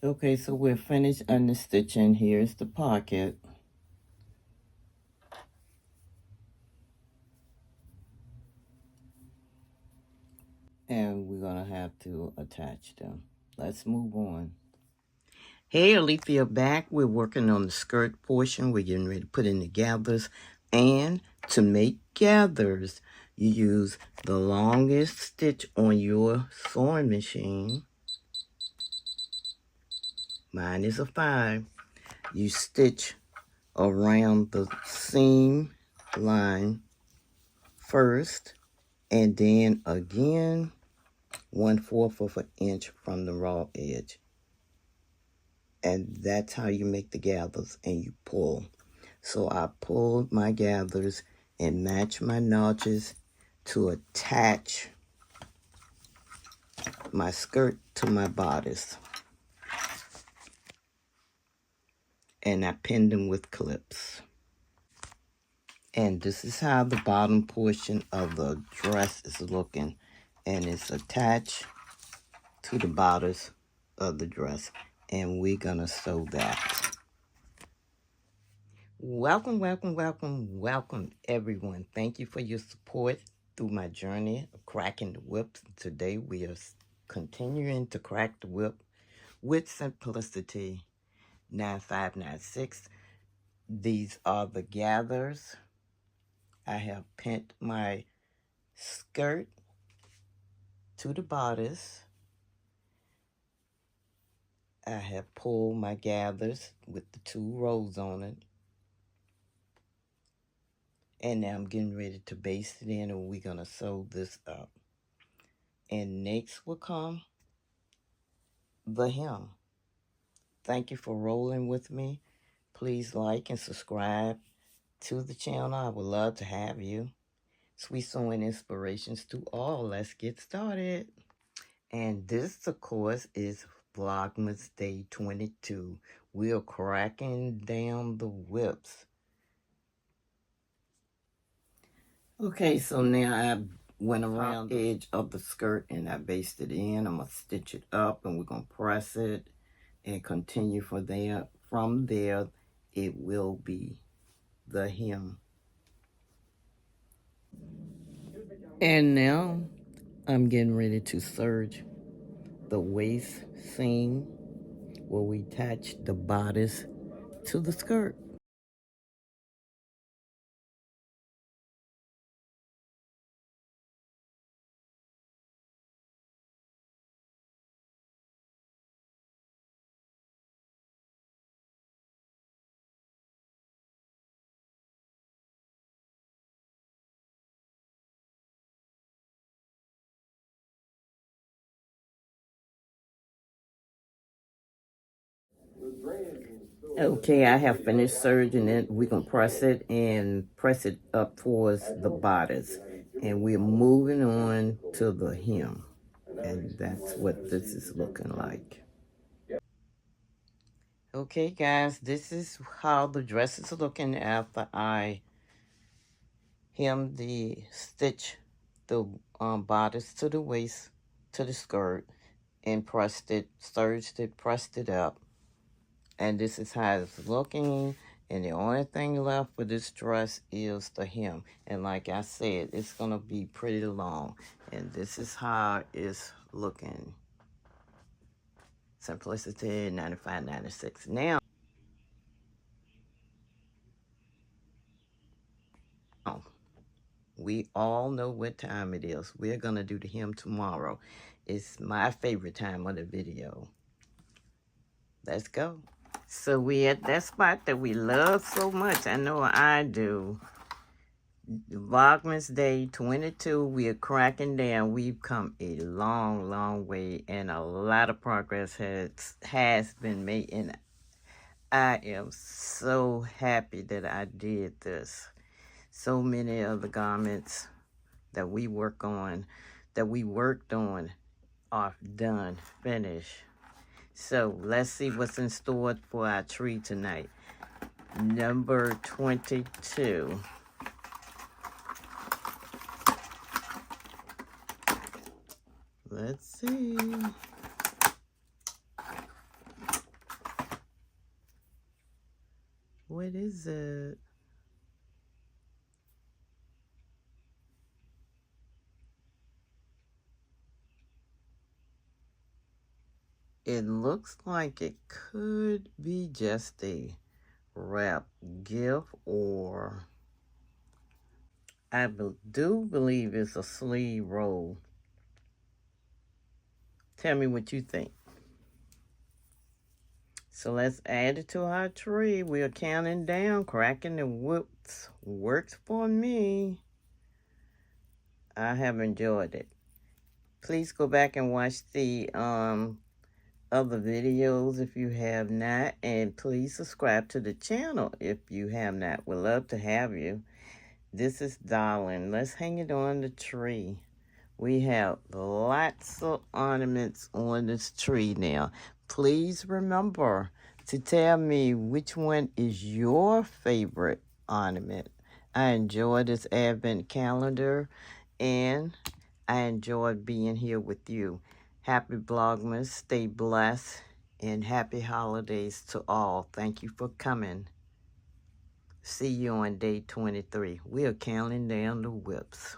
Okay, so we're finished understitching. Here's the pocket. And we're going to have to attach them. Let's move on. Hey, Alethea back. We're working on the skirt portion. We're getting ready to put in the gathers. And to make gathers, you use the longest stitch on your sewing machine. Mine is a 5. You stitch around the seam line first, and then again 1/4 of an inch from the raw edge. And that's how you make the gathers, and you pull. So I pulled my gathers and matched my notches to attach my skirt to my bodice. And I pinned them with clips. And this is how the bottom portion of the dress is looking. And it's attached to the bodice of the dress. And we're going to sew that. Welcome, welcome, welcome, welcome, everyone. Thank you for your support through my journey of cracking the whip. Today we are continuing to crack the whip with Simplicity 9596. These are the gathers. I have pinned my skirt to the bodice. I have pulled my gathers with the 2 rows on it. And now I'm getting ready to baste it in, and we're going to sew this up. And next will come the hem. Thank you for rolling with me. Please like and subscribe to the channel. I would love to have you. Sweet sewing inspirations to all. Let's get started. And this, of course, is Vlogmas Day 22. We are cracking down the whips. Okay, so now I went around the edge of the skirt and I basted it in. I'm going to stitch it up and we're going to press it and continue from there. From there, it will be the hem. And now I'm getting ready to serge the waist seam where we attach the bodice to the skirt. Okay, I have finished serging it. We're going to press it and press it up towards the bodice. And we're moving on to the hem. And that's what this is looking like. Okay, guys, this is how the dress is looking after I hem the stitch the bodice to the waist, to the skirt, and pressed it, serged it, pressed it up. And this is how it's looking. And the only thing left for this dress is the hem. And like I said, it's going to be pretty long. And this is how it's looking. Simplicity 9596. Now, we all know what time it is. We're going to do the hem tomorrow. It's my favorite time of the video. Let's go. So we at that spot that we love so much. I know I do. Vlogmas Day 22, we are cracking down. We've come a long, long way, and a lot of progress has been made. And I am so happy that I did this. So many of the garments that we worked on are done, finished. So let's see what's in store for our tree tonight. Number 22. Let's see. What is it? It looks like it could be just a wrap gift, or I do believe it's a sleeve roll. Tell me what you think. So let's add it to our tree. We're counting down. Cracking the whips works for me. I have enjoyed it. Please go back and watch the other videos if you have not, and please subscribe to the channel if you have not. We'd love to have you. This is Darling. Let's hang it on the tree. We have lots of ornaments on this tree now. Please remember to tell me which one is your favorite ornament. I enjoy this advent calendar, and I enjoyed being here with you. Happy Vlogmas, stay blessed, and happy holidays to all. Thank you for coming. See you on day 23. We are counting down the whips.